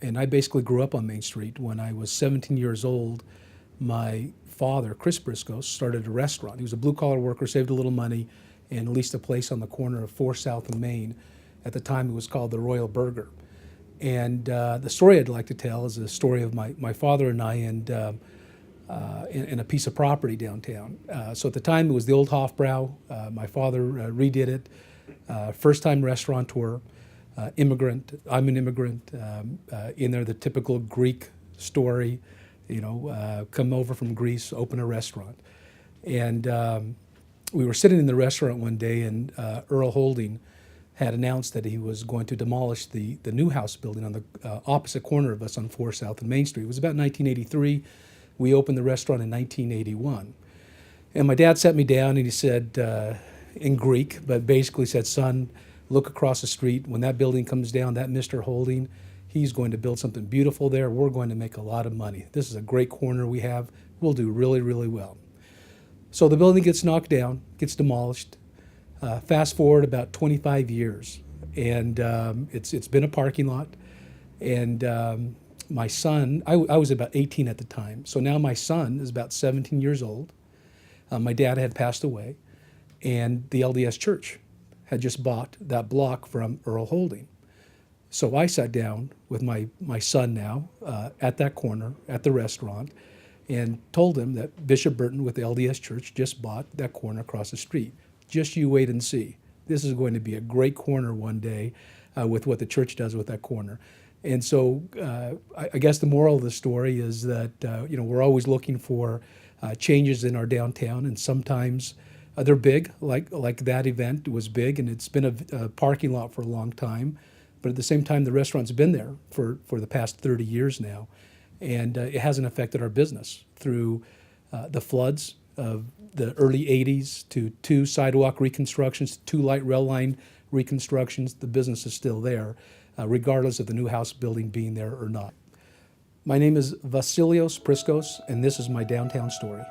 And I basically grew up on Main Street. When I was 17 years old, my father, Chris Priskos, started a restaurant. He was a blue-collar worker, saved a little money, and leased a place on the corner of 4 South and Main. At the time, it was called the Royal Burger. And the story I'd like to tell is the story of my father and I in a piece of property downtown. So at the time, it was the old Hofbrau. My father redid it. First-time restaurateur, immigrant. I'm an immigrant. In there, the typical Greek story, come over from Greece, open a restaurant. And we were sitting in the restaurant one day, and Earl Holding had announced that he was going to demolish the new house building on the opposite corner of us on 4 South and Main Street. It was about 1983. We opened the restaurant in 1981. And my dad sat me down and he said, in Greek, but basically said, son, look across the street. When that building comes down, that Mr. Holding, he's going to build something beautiful there. We're going to make a lot of money. This is a great corner we have. We'll do really, really well. So the building gets knocked down, gets demolished. Fast forward about 25 years, and it's been a parking lot. And my son, I was about 18 at the time, so now my son is about 17 years old. My dad had passed away, and the LDS Church had just bought that block from Earl Holding. So I sat down with my son now at that corner at the restaurant and told him that Bishop Burton with the LDS Church just bought that corner across the street. Just you wait and see. This is going to be a great corner one day with what the church does with that corner. And so I guess the moral of the story is that we're always looking for changes in our downtown, and sometimes they're big, like that event was big, and it's been a parking lot for a long time. But at the same time, the restaurant's been there for the past 30 years now, and it hasn't affected our business through the floods of the early 80s to 2 sidewalk reconstructions, 2 light rail line reconstructions. The business is still there, regardless of the new house building being there or not. My name is Vasillios Priskos, and this is my downtown story.